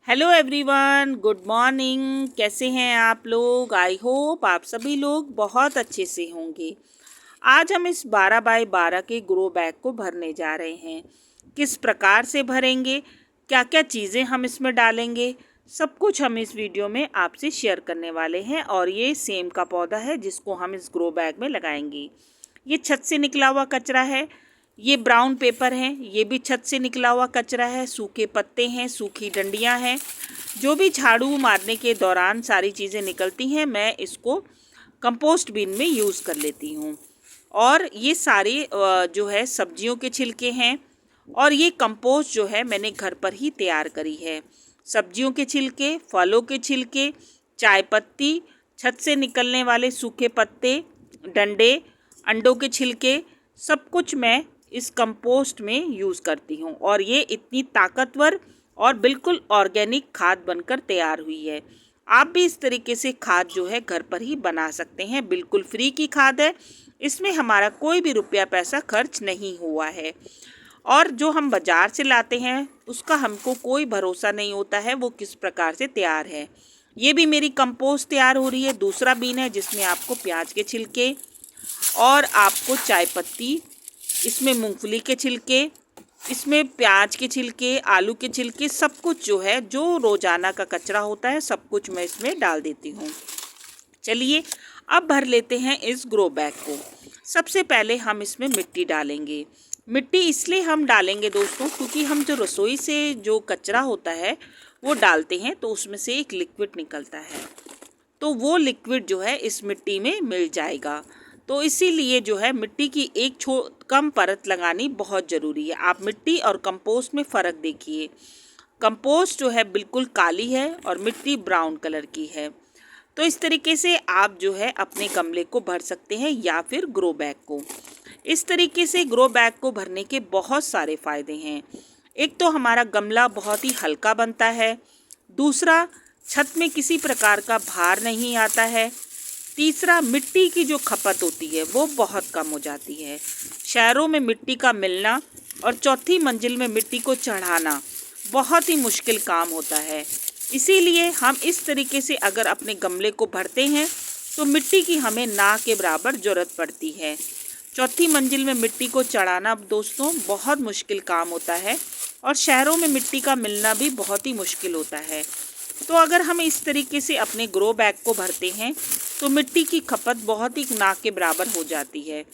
Hello everyone, good morning. कैसे हैं आप लोग? आई होप आप सभी लोग बहुत अच्छे से होंगे। आज हम इस 12 बाय 12 के ग्रो बैग को भरने जा रहे हैं। किस प्रकार से भरेंगे, क्या क्या चीज़ें हम इसमें डालेंगे, सब कुछ हम इस वीडियो में आपसे शेयर करने वाले हैं। और ये सेम का पौधा है जिसको हम इस ग्रो बैग में लगाएंगे। ये छत से निकला हुआ कचरा है। ये ब्राउन पेपर है, ये भी छत से निकला हुआ कचरा है। सूखे पत्ते हैं, सूखी डंडियां हैं, जो भी झाड़ू मारने के दौरान सारी चीज़ें निकलती हैं, मैं इसको कंपोस्ट बिन में यूज़ कर लेती हूँ। और ये सारे जो है सब्जियों के छिलके हैं। और ये कंपोस्ट जो है मैंने घर पर ही तैयार करी है। सब्जियों के छिलके, फलों के छिलके, चाय पत्ती, छत से निकलने वाले सूखे पत्ते, डंडे, अंडों के छिलके, सब कुछ मैं इस कंपोस्ट में यूज़ करती हूँ। और ये इतनी ताकतवर और बिल्कुल ऑर्गेनिक खाद बनकर तैयार हुई है। आप भी इस तरीके से खाद जो है घर पर ही बना सकते हैं। बिल्कुल फ्री की खाद है, इसमें हमारा कोई भी रुपया पैसा खर्च नहीं हुआ है। और जो हम बाज़ार से लाते हैं उसका हमको कोई भरोसा नहीं होता है वो किस प्रकार से तैयार है। ये भी मेरी कंपोस्ट तैयार हो रही है। दूसरा बीन है जिसमें आपको प्याज के छिलके और आपको चाय पत्ती, इसमें मूंगफली के छिलके, इसमें प्याज के छिलके, आलू के छिलके, सब कुछ जो है जो रोज़ाना का कचरा होता है सब कुछ मैं इसमें डाल देती हूँ। चलिए अब भर लेते हैं इस ग्रो बैग को। सबसे पहले हम इसमें मिट्टी डालेंगे। मिट्टी इसलिए हम डालेंगे दोस्तों क्योंकि हम जो रसोई से जो कचरा होता है वो डालते हैं तो उसमें से एक लिक्विड निकलता है, तो वो लिक्विड जो है इस मिट्टी में मिल जाएगा। तो इसीलिए जो है मिट्टी की एक कम परत लगानी बहुत ज़रूरी है। आप मिट्टी और कंपोस्ट में फ़र्क देखिए। कंपोस्ट जो है बिल्कुल काली है और मिट्टी ब्राउन कलर की है। तो इस तरीके से आप जो है अपने गमले को भर सकते हैं या फिर ग्रो बैग को। इस तरीके से ग्रो बैग को भरने के बहुत सारे फ़ायदे हैं। एक तो हमारा गमला बहुत ही हल्का बनता है। दूसरा, छत में किसी प्रकार का भार नहीं आता है। तीसरा, मिट्टी की जो खपत होती है वो बहुत कम हो जाती है। शहरों में मिट्टी का मिलना और चौथी मंजिल में मिट्टी को चढ़ाना बहुत ही मुश्किल काम होता है। इसीलिए हम इस तरीके से अगर अपने गमले को भरते हैं तो मिट्टी की हमें ना के बराबर ज़रूरत पड़ती है। चौथी मंजिल में मिट्टी को चढ़ाना दोस्तों बहुत मुश्किल काम होता है और शहरों में मिट्टी का मिलना भी बहुत ही मुश्किल होता है। तो अगर हम इस तरीके से अपने ग्रो बैग को भरते हैं तो मिट्टी की खपत बहुत ही ना के बराबर हो जाती है।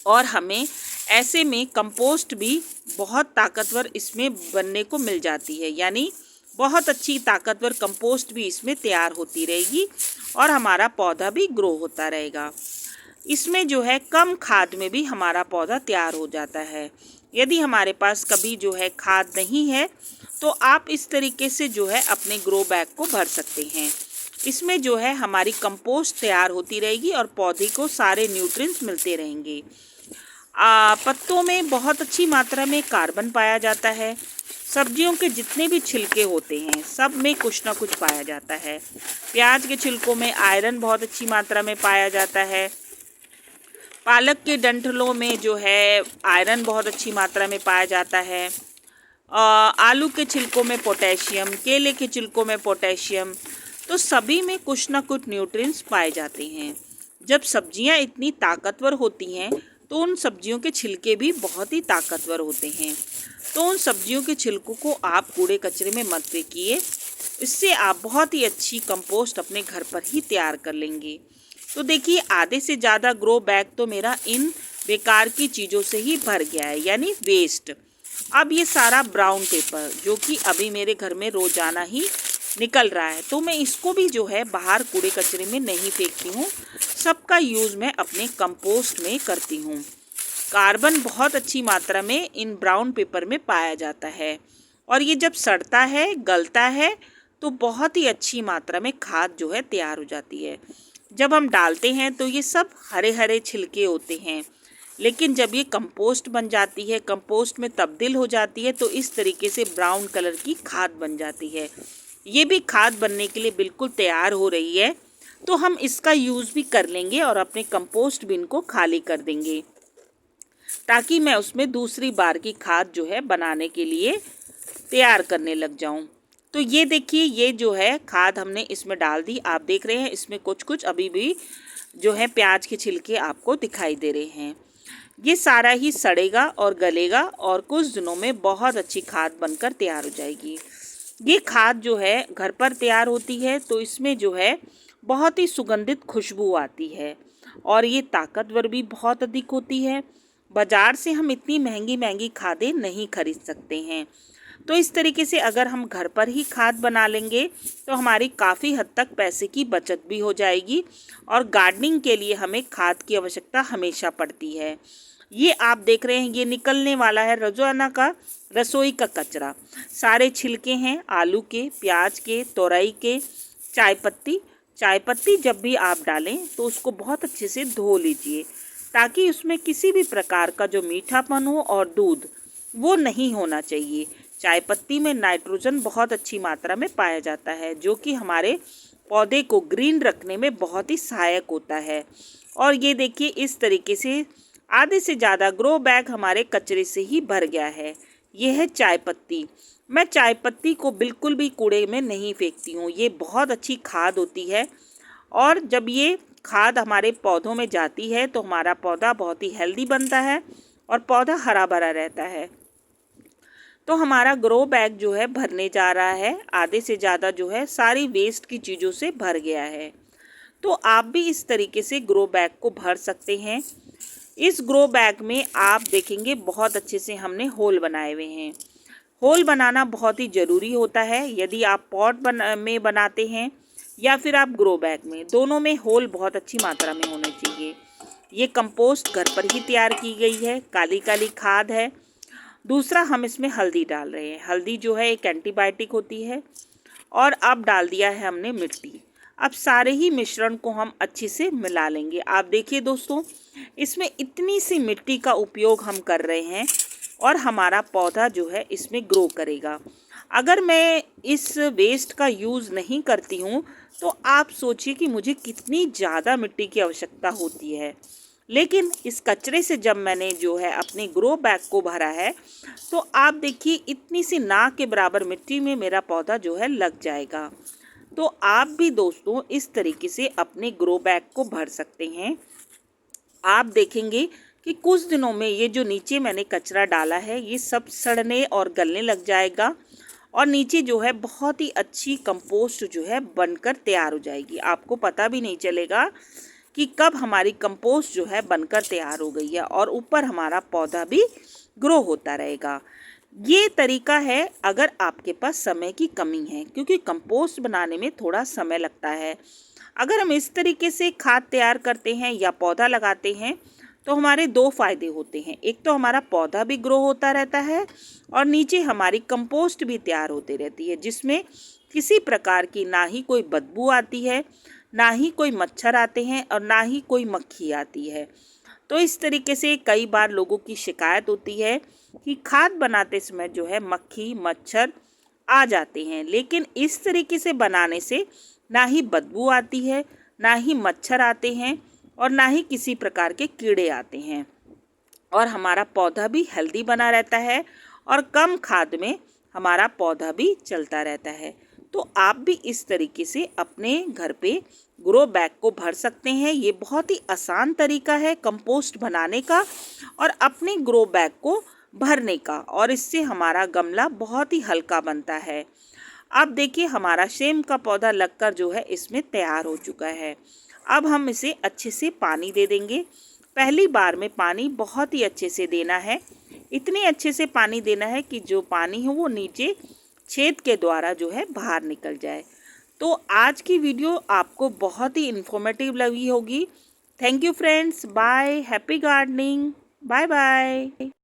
और हमें ऐसे में कंपोस्ट भी बहुत ताकतवर इसमें बनने को मिल जाती है, यानी बहुत अच्छी ताकतवर कंपोस्ट भी इसमें तैयार होती रहेगी और हमारा पौधा भी ग्रो होता रहेगा। इसमें जो है कम खाद में भी हमारा पौधा तैयार हो जाता है। यदि हमारे पास कभी जो है खाद नहीं है तो आप इस तरीके से जो है अपने ग्रो बैग को भर सकते हैं। इसमें जो है हमारी कंपोस्ट तैयार होती रहेगी और पौधे को सारे न्यूट्रिएंट्स मिलते रहेंगे। पत्तों में बहुत अच्छी मात्रा में कार्बन पाया जाता है। सब्जियों के जितने भी छिलके होते हैं सब में कुछ ना कुछ पाया जाता है। प्याज के छिलकों में आयरन बहुत अच्छी मात्रा में पाया जाता है। पालक के डंठलों में जो है आयरन बहुत अच्छी मात्रा में पाया जाता है। आलू के छिलकों में पोटेशियम, केले के छिलकों में पोटेशियम, तो सभी में कुछ ना कुछ न्यूट्रिएंट्स पाए जाते हैं। जब सब्जियां इतनी ताकतवर होती हैं तो उन सब्जियों के छिलके भी बहुत ही ताकतवर होते हैं। तो उन सब्जियों के छिलकों को आप कूड़े कचरे में मत फेंकिए, इससे आप बहुत ही अच्छी कंपोस्ट अपने घर पर ही तैयार कर लेंगे। तो देखिए आधे से ज़्यादा ग्रो बैग तो मेरा इन बेकार की चीज़ों से ही भर गया है, यानी वेस्ट। अब ये सारा ब्राउन पेपर जो कि अभी मेरे घर में रोज़ाना ही निकल रहा है, तो मैं इसको भी जो है बाहर कूड़े कचरे में नहीं फेंकती हूँ। सबका यूज़ मैं अपने कंपोस्ट में करती हूँ। कार्बन बहुत अच्छी मात्रा में इन ब्राउन पेपर में पाया जाता है और ये जब सड़ता है, गलता है, तो बहुत ही अच्छी मात्रा में खाद जो है तैयार हो जाती है। जब हम डालते हैं तो ये सब हरे हरे छिलके होते हैं, लेकिन जब ये कंपोस्ट बन जाती है, कंपोस्ट में तब्दील हो जाती है, तो इस तरीके से ब्राउन कलर की खाद बन जाती है। ये भी खाद बनने के लिए बिल्कुल तैयार हो रही है, तो हम इसका यूज़ भी कर लेंगे और अपने कंपोस्ट बिन को खाली कर देंगे ताकि मैं उसमें दूसरी बार की खाद जो है बनाने के लिए तैयार करने लग जाऊं। तो ये देखिए, ये जो है खाद हमने इसमें डाल दी। आप देख रहे हैं इसमें कुछ कुछ अभी भी जो है प्याज के छिलके आपको दिखाई दे रहे हैं। ये सारा ही सड़ेगा और गलेगा और कुछ दिनों में बहुत अच्छी खाद बनकर तैयार हो जाएगी। ये खाद जो है घर पर तैयार होती है तो इसमें जो है बहुत ही सुगंधित खुशबू आती है और ये ताकतवर भी बहुत अधिक होती है। बाज़ार से हम इतनी महंगी महंगी खादें नहीं खरीद सकते हैं। तो इस तरीके से अगर हम घर पर ही खाद बना लेंगे तो हमारी काफ़ी हद तक पैसे की बचत भी हो जाएगी और गार्डनिंग के लिए हमें खाद की आवश्यकता हमेशा पड़ती है। ये आप देख रहे हैं, ये निकलने वाला है रोजाना का रसोई का कचरा। सारे छिलके हैं आलू के, प्याज के, तोरई के, चाय पत्ती जब भी आप डालें तो उसको बहुत अच्छे से धो लीजिए ताकि उसमें किसी भी प्रकार का जो मीठापन हो और दूध वो नहीं होना चाहिए। चाय पत्ती में नाइट्रोजन बहुत अच्छी मात्रा में पाया जाता है जो कि हमारे पौधे को ग्रीन रखने में बहुत ही सहायक होता है। और ये देखिए, इस तरीके से आधे से ज़्यादा ग्रो बैग हमारे कचरे से ही भर गया है। ये है चाय पत्ती। मैं चाय पत्ती को बिल्कुल भी कूड़े में नहीं फेंकती हूँ। ये बहुत अच्छी खाद होती है और जब ये खाद हमारे पौधों में जाती है तो हमारा पौधा बहुत ही हेल्दी बनता है और पौधा हरा भरा रहता है। तो हमारा ग्रो बैग जो है भरने जा रहा है, आधे से ज़्यादा जो है सारी वेस्ट की चीज़ों से भर गया है। तो आप भी इस तरीके से ग्रो बैग को भर सकते हैं। इस ग्रो बैग में आप देखेंगे बहुत अच्छे से हमने होल बनाए हुए हैं। होल बनाना बहुत ही ज़रूरी होता है। यदि आप पॉट में बनाते हैं या फिर आप ग्रो बैग में, दोनों में होल बहुत अच्छी मात्रा में होने चाहिए। ये कंपोस्ट घर पर ही तैयार की गई है, काली काली खाद है। दूसरा, हम इसमें हल्दी डाल रहे हैं। हल्दी जो है एक एंटीबायोटिक होती है। और अब डाल दिया है हमने मिट्टी। अब सारे ही मिश्रण को हम अच्छे से मिला लेंगे। आप देखिए दोस्तों, इसमें इतनी सी मिट्टी का उपयोग हम कर रहे हैं और हमारा पौधा जो है इसमें ग्रो करेगा। अगर मैं इस वेस्ट का यूज़ नहीं करती हूँ तो आप सोचिए कि मुझे कितनी ज़्यादा मिट्टी की आवश्यकता होती है। लेकिन इस कचरे से जब मैंने जो है अपने ग्रो बैग को भरा है तो आप देखिए इतनी सी नाक के बराबर मिट्टी में मेरा पौधा जो है लग जाएगा। तो आप भी दोस्तों इस तरीके से अपने ग्रो बैग को भर सकते हैं। आप देखेंगे कि कुछ दिनों में ये जो नीचे मैंने कचरा डाला है ये सब सड़ने और गलने लग जाएगा और नीचे जो है बहुत ही अच्छी कंपोस्ट जो है बनकर तैयार हो जाएगी। आपको पता भी नहीं चलेगा कि कब हमारी कंपोस्ट जो है बनकर तैयार हो गई है और ऊपर हमारा पौधा भी ग्रो होता रहेगा। ये तरीका है अगर आपके पास समय की कमी है, क्योंकि कंपोस्ट बनाने में थोड़ा समय लगता है। अगर हम इस तरीके से खाद तैयार करते हैं या पौधा लगाते हैं तो हमारे दो फ़ायदे होते हैं। एक तो हमारा पौधा भी ग्रो होता रहता है और नीचे हमारी कंपोस्ट भी तैयार होती रहती है जिसमें किसी प्रकार की ना ही कोई बदबू आती है, ना ही कोई मच्छर आते हैं और ना ही कोई मक्खी आती है। तो इस तरीके से कई बार लोगों की शिकायत होती है कि खाद बनाते समय जो है मक्खी मच्छर आ जाते हैं, लेकिन इस तरीके से बनाने से ना ही बदबू आती है, ना ही मच्छर आते हैं और ना ही किसी प्रकार के कीड़े आते हैं और हमारा पौधा भी हेल्दी बना रहता है और कम खाद में हमारा पौधा भी चलता रहता है। तो आप भी इस तरीके से अपने घर पे ग्रो बैग को भर सकते हैं। ये बहुत ही आसान तरीका है कंपोस्ट बनाने का और अपने ग्रो बैग को भरने का, और इससे हमारा गमला बहुत ही हल्का बनता है। अब देखिए हमारा सेम का पौधा लगकर जो है इसमें तैयार हो चुका है। अब हम इसे अच्छे से पानी दे देंगे। पहली बार में पानी बहुत ही अच्छे से देना है। इतने अच्छे से पानी देना है कि जो पानी है वो नीचे छेद के द्वारा जो है बाहर निकल जाए। तो आज की वीडियो आपको बहुत ही इन्फॉर्मेटिव लगी होगी। Thank you friends, bye, happy gardening, bye bye.